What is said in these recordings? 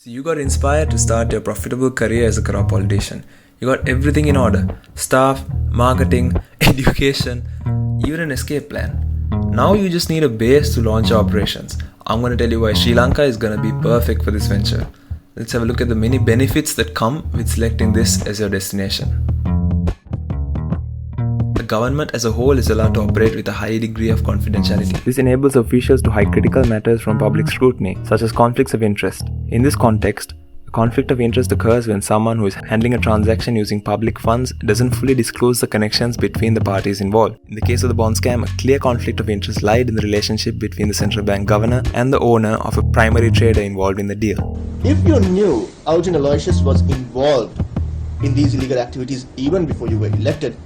So you got inspired to start your profitable career as a corrupt politician. You got everything in order: staff, marketing, education, even an escape plan. Now you just need a base to launch your operations. I'm going to tell you why Sri Lanka is going to be perfect for this venture. Let's have a look at the many benefits that come with selecting this as your destination. The government as a whole is allowed to operate with a high degree of confidentiality. This enables officials to hide critical matters from public scrutiny, such as conflicts of interest. In this context, a conflict of interest occurs when someone who is handling a transaction using public funds doesn't fully disclose the connections between the parties involved. In the case of the bond scam, a clear conflict of interest lied in the relationship between the central bank governor and the owner of a primary trader involved in the deal. If you knew Alton Aloysius was involved in these illegal activities even before you were elected,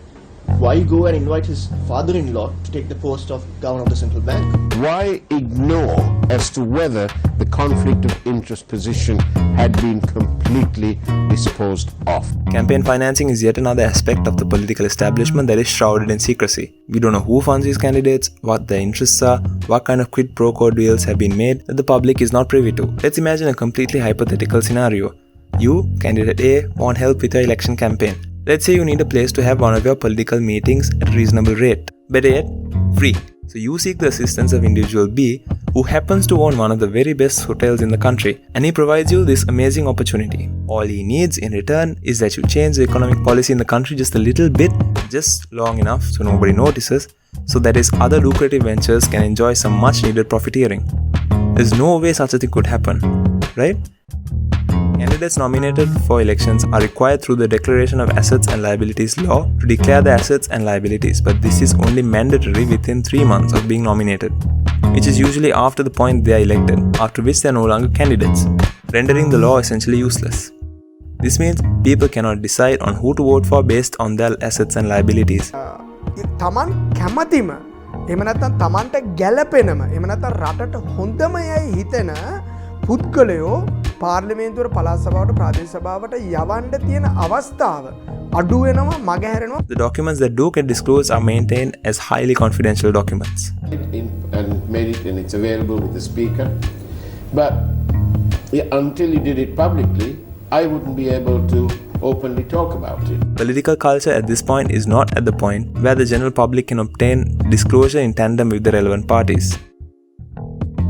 why go and invite his father-in-law to take the post of governor of the central bank? Why ignore as to whether the conflict of interest position had been completely disposed of? Campaign financing is yet another aspect of the political establishment that is shrouded in secrecy. We don't know who funds these candidates, what their interests are, what kind of quid pro quo deals have been made that the public is not privy to. Let's imagine a completely hypothetical scenario. You, candidate A, want help with your election campaign. Let's say you need a place to have one of your political meetings at a reasonable rate. Better yet, free. So you seek the assistance of individual B, who happens to own one of the very best hotels in the country, and he provides you this amazing opportunity. All he needs in return is that you change the economic policy in the country just a little bit, just long enough so nobody notices, so that his other lucrative ventures can enjoy some much needed profiteering. There's no way such a thing could happen, right? Candidates nominated for elections are required through the Declaration of Assets and Liabilities law to declare the assets and liabilities, but this is only mandatory within 3 months of being nominated, which is usually after the point they are elected, after which they are no longer candidates, rendering the law essentially useless. This means people cannot decide on who to vote for based on their assets and liabilities. තමන් කැමතිම එහෙම නැත්නම් තමන්ට ගැළපෙනම එහෙම නැත්නම් රටට හොඳමයි හිතෙන පුද්ගලයෝ පාර්ලිමේන්තුවර පළාත් සභාවට ප්‍රාදේශ සභාවට යවන්න තියෙන අවස්ථාව අඩු වෙනවා මගහැරෙනවා. The documents that do get disclosed are maintained as highly confidential documents. And made it, and it's available with the speaker. But until you did it publicly, I wouldn't be able to openly talk about it. Political culture at this point is not at the point where the general public can obtain disclosure in tandem with the relevant parties.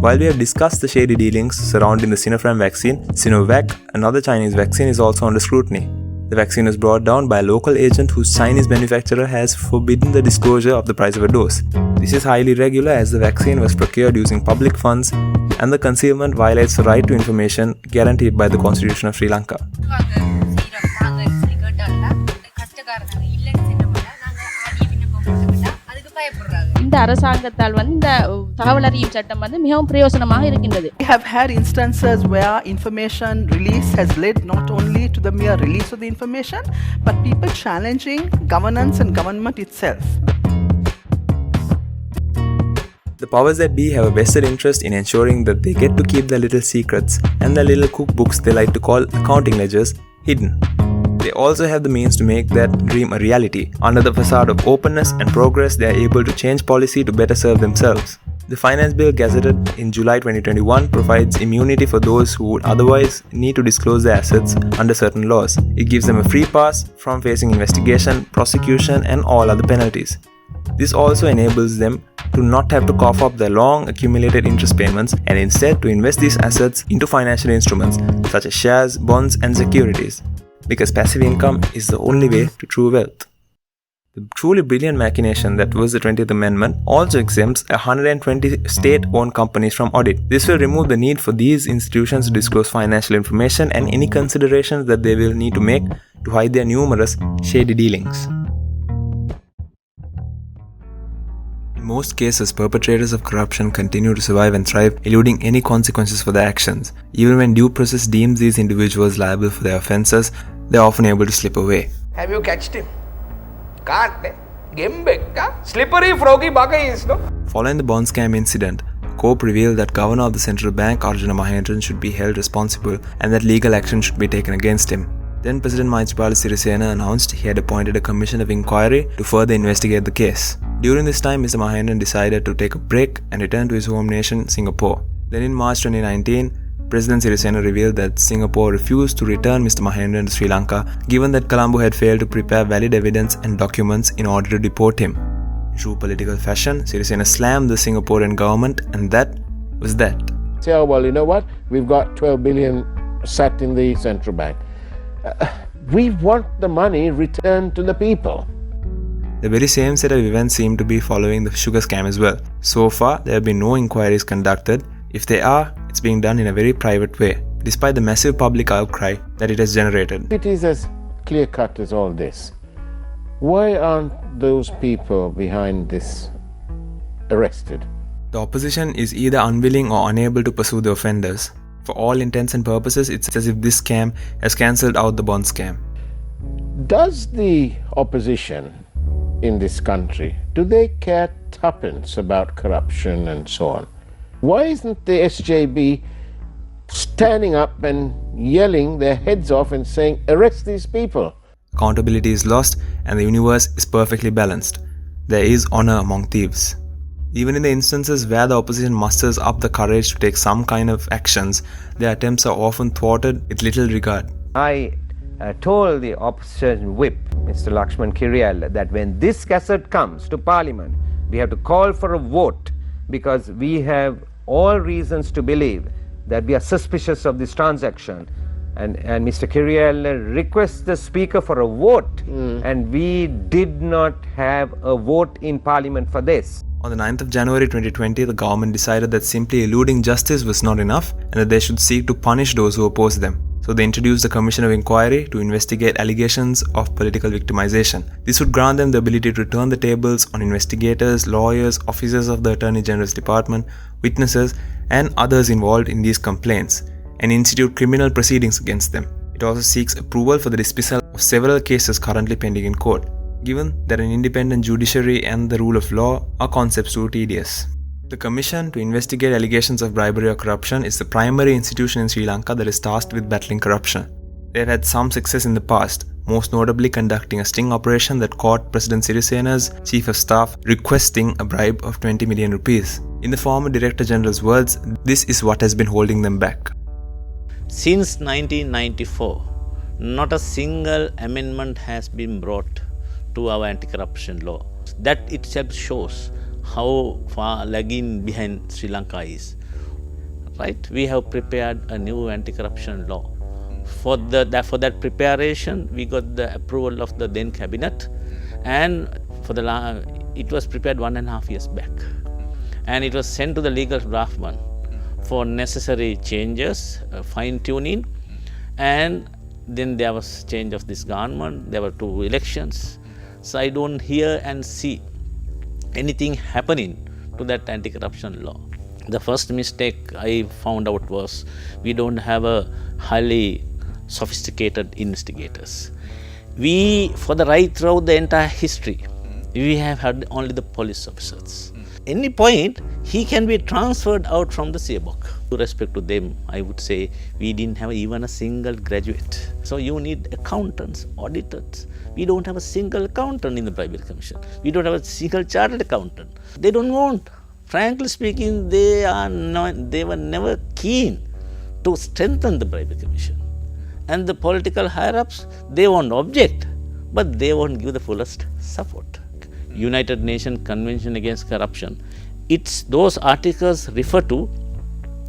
While we have discussed the shady dealings surrounding the Sinopharm vaccine, Sinovac, another Chinese vaccine, is also under scrutiny. The vaccine was brought down by a local agent whose Chinese manufacturer has forbidden the disclosure of the price of a dose. This is highly irregular as the vaccine was procured using public funds and the concealment violates the right to information guaranteed by the Constitution of Sri Lanka. இந்த அரசாங்கத்தால் இந்த தகவல் அறியும் சட்டம் மிகவும் பிரயோஜனமாக இருக்கின்றது. We have had instances where information release has led not only to the mere release of the information, but people challenging governance and government itself. The powers that be have a vested interest in ensuring that they get to keep their little secrets and their little cookbooks they like to call accounting ledgers hidden. They also have the means to make that dream a reality. Under the facade of openness and progress, they are able to change policy to better serve themselves. The finance bill gazetted in July 2021 provides immunity for those who would otherwise need to disclose their assets under certain laws. It gives them a free pass from facing investigation, prosecution, and all other penalties. This also enables them to not have to cough up their long accumulated interest payments and instead to invest these assets into financial instruments such as shares, bonds, and securities. Because passive income is the only way to true wealth. The truly brilliant machination that was the 20th Amendment also exempts 120 state-owned companies from audit. This will remove the need for these institutions to disclose financial information and any considerations that they will need to make to hide their numerous shady dealings. In most cases, perpetrators of corruption continue to survive and thrive, eluding any consequences for their actions. Even when due process deems these individuals liable for their offences, they are often able to slip away. Have you catched him? Can't. Gembekka slippery froggy bugger is no. Following the bond scam incident, COPE revealed that Governor of the Central Bank Arjuna Mahendran should be held responsible and that legal action should be taken against him. Then President Maithripala Sirisena announced he had appointed a commission of inquiry to further investigate the case. During this time, Mr. Mahendran decided to take a break and return to his home nation, Singapore. Then in March 2019, President Sirisena revealed that Singapore refused to return Mr. Mahendran to Sri Lanka given that Colombo had failed to prepare valid evidence and documents in order to deport him. In true political fashion, Sirisena slammed the Singaporean government, and that was that. Say, oh, well, you know what? We've got 12 billion sat in the central bank. We want the money returned to the people. The very same set of events seem to be following the sugar scam as well. So far, there have been no inquiries conducted. If they are, it's being done in a very private way, despite the massive public outcry that it has generated. It is as clear-cut as all this. Why aren't those people behind this arrested? The opposition is either unwilling or unable to pursue the offenders. For all intents and purposes, it's as if this scam has cancelled out the bond scam. Does the opposition in this country, do they care tuppence about corruption and so on? Why isn't the SJB standing up and yelling their heads off and saying, arrest these people? Accountability is lost and the universe is perfectly balanced. There is honour among thieves. Even in the instances where the opposition musters up the courage to take some kind of actions, their attempts are often thwarted with little regard. I told the opposition whip, Mr. Lakshman Kiriel, that when this cassette comes to Parliament, we have to call for a vote because we have all reasons to believe that we are suspicious of this transaction. And Mr. Kiriel requests the Speaker for a vote, and we did not have a vote in Parliament for this. On the 9th of January 2020, the government decided that simply eluding justice was not enough and that they should seek to punish those who opposed them. So they introduced a commission of inquiry to investigate allegations of political victimization. This would grant them the ability to turn the tables on investigators, lawyers, officers of the Attorney General's Department, witnesses, and others involved in these complaints, and institute criminal proceedings against them. It also seeks approval for the dismissal of several cases currently pending in court, given that an independent judiciary and the rule of law are concepts too tedious. The Commission to investigate allegations of bribery or corruption is the primary institution in Sri Lanka that is tasked with battling corruption. They have had some success in the past, most notably conducting a sting operation that caught President Sirisena's Chief of Staff requesting a bribe of 20 million rupees. In the former Director General's words, this is what has been holding them back. Since 1994, not a single amendment has been brought to our anti-corruption law. That itself shows how far lagging behind Sri Lanka is. Right? We have prepared a new anti-corruption law. For that preparation, we got the approval of the then cabinet, and it was prepared 1.5 years back, and it was sent to the legal draftsman for necessary changes, fine-tuning, and then there was change of this government. There were 2 elections. So I don't hear and see anything happening to that anti-corruption law. The first mistake I found out was we don't have a highly sophisticated investigators. For the right throughout the entire history, we have had only the police officers. Any point, he can be transferred out from the Seabok. With respect to them, I would say we didn't have even a single graduate. So you need accountants, auditors. We don't have a single accountant in the Bribery Commission. We don't have a single chartered accountant. They don't want. Frankly speaking, they were never keen to strengthen the Bribery Commission. And the political higher-ups, they won't object, but they won't give the fullest support. United Nations Convention Against Corruption, those articles refer to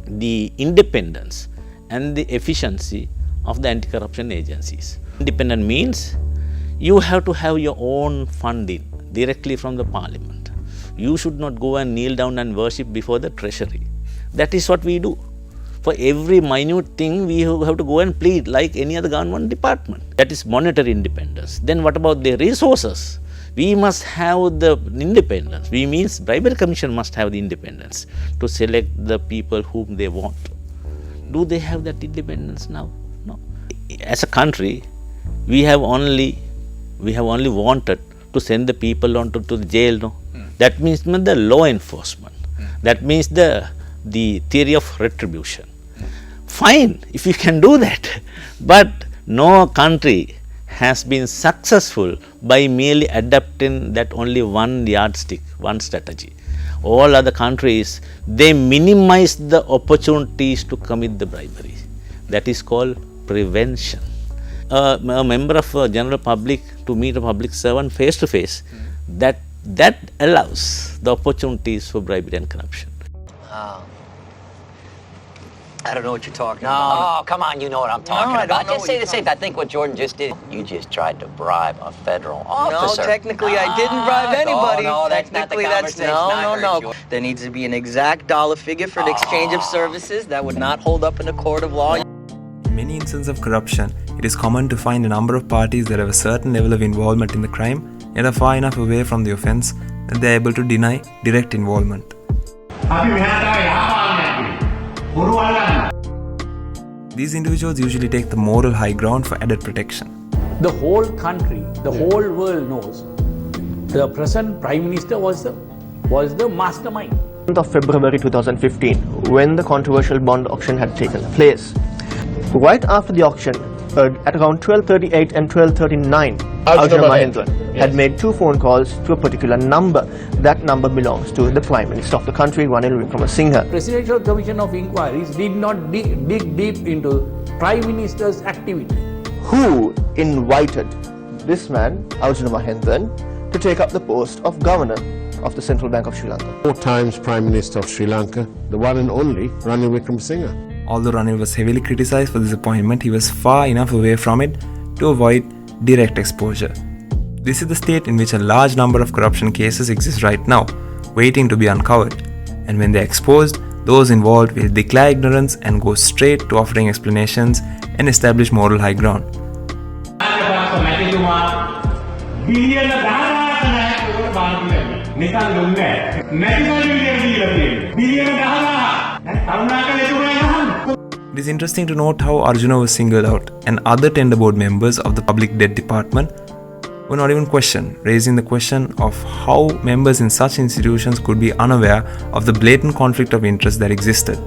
the independence and the efficiency of the anti-corruption agencies. Independent means you have to have your own funding directly from the Parliament. You should not go and kneel down and worship before the Treasury. That is what we do. For every minute thing, we have to go and plead like any other government department. That is monetary independence. Then what about the resources? We must have the independence. We means Bribery Commission must have the independence to select the people whom they want. Do they have that independence now? No. As a country, we have only wanted to send the people onto the jail. No? That means the law enforcement. That means the theory of retribution. Fine, if you can do that, but no country has been successful by merely adopting that only one yardstick, one strategy. all other countries, they minimize the opportunities to commit the bribery. That is called prevention. A member of general public to meet a public servant face to face, that allows the opportunities for bribery and corruption. I don't know what you're talking about. Oh, come on, you know what I'm talking I don't about. know Just what say you're the same. I think what Jordan just did, you just tried to bribe a federal officer. No, technically I didn't bribe anybody. No, that's not the Technically, conversation I heard, no. Jordan. There needs to be an exact dollar figure for the exchange of services that would not hold up in a court of law. In many instances of corruption, it is common to find a number of parties that have a certain level of involvement in the crime yet are far enough away from the offence that they are able to deny direct involvement. These individuals usually take the moral high ground for added protection. The whole country, the whole world knows the present Prime Minister was the mastermind. Of February 2015, when the controversial bond auction had taken place. Right after the auction, at around 12:38 and 12:39, Arjuna Mahendran had made 2 phone calls to a particular number. That number belongs to the Prime Minister of the country, Ranil Wickremesinghe. Presidential Commission of Inquiries did not dig deep into Prime Minister's activity. Who invited this man, Arjuna Mahendran, to take up the post of Governor of the Central Bank of Sri Lanka? 4 times Prime Minister of Sri Lanka, the one and only Ranil Wickremesinghe. Although Ranil was heavily criticized for this appointment, he was far enough away from it to avoid direct exposure. This is the state in which a large number of corruption cases exist right now, waiting to be uncovered. And when they're exposed, those involved will declare ignorance and go straight to offering explanations and establish moral high ground. It is interesting to note how Arjuna was singled out and other tender board members of the Public Debt Department were not even questioned, raising the question of how members in such institutions could be unaware of the blatant conflict of interest that existed.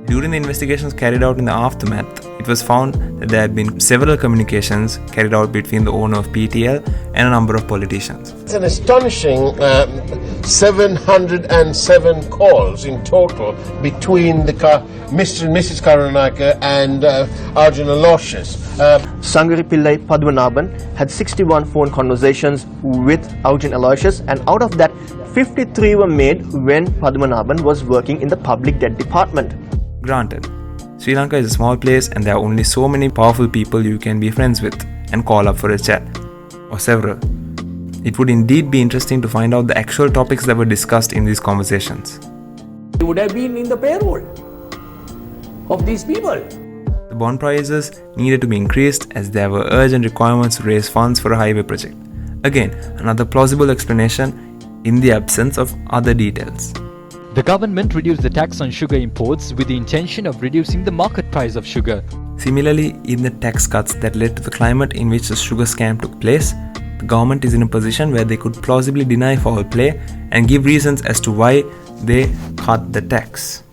During the investigations carried out in the aftermath, it was found that there had been several communications carried out between the owner of PTL and a number of politicians. It's an astonishing 707 calls in total between the Mr. and Mrs. Karunaka and Arjuna Aloysius. Sangari Pillai Padmanabhan had 61 phone conversations with Arjuna Aloysius, and out of that, 53 were made when Padmanabhan was working in the Public Debt Department. Granted, Sri Lanka is a small place and there are only so many powerful people you can be friends with and call up for a chat, or several. It would indeed be interesting to find out the actual topics that were discussed in these conversations. He would have been in the payroll of these people. The bond prices needed to be increased as there were urgent requirements to raise funds for a highway project. Again, another plausible explanation in the absence of other details. The government reduced the tax on sugar imports with the intention of reducing the market price of sugar. Similarly, in the tax cuts that led to the climate in which the sugar scam took place, the government is in a position where they could plausibly deny foul play and give reasons as to why they cut the tax.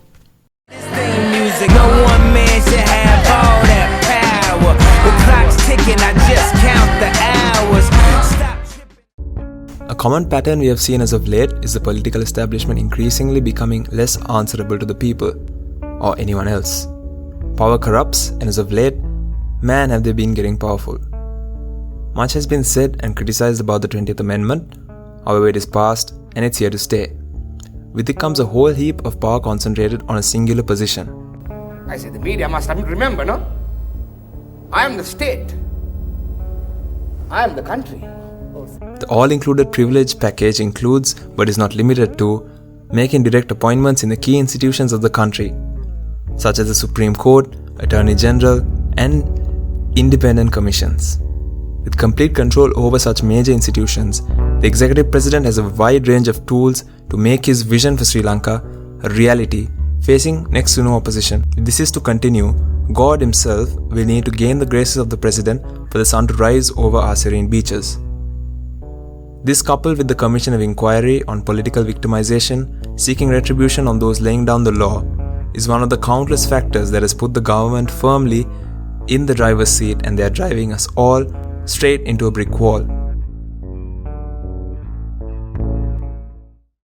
No one man should have all that power. The clock's ticking, I just count the hours. A common pattern we have seen as of late is the political establishment increasingly becoming less answerable to the people or anyone else. Power corrupts, and as of late, man have they been getting powerful. Much has been said and criticized about the 20th Amendment, however it is passed and it's here to stay. With it comes a whole heap of power concentrated on a singular position. I said the media must remember, no? I am the state. I am the country. The all-included privilege package includes, but is not limited to, making direct appointments in the key institutions of the country, such as the Supreme Court, Attorney General, and independent commissions. With complete control over such major institutions, the Executive President has a wide range of tools to make his vision for Sri Lanka a reality, facing next to no opposition. If this is to continue, God himself will need to gain the graces of the President for the sun to rise over our serene beaches. This, coupled with the Commission of Inquiry on political victimization, seeking retribution on those laying down the law, is one of the countless factors that has put the government firmly in the driver's seat, and they are driving us all straight into a brick wall.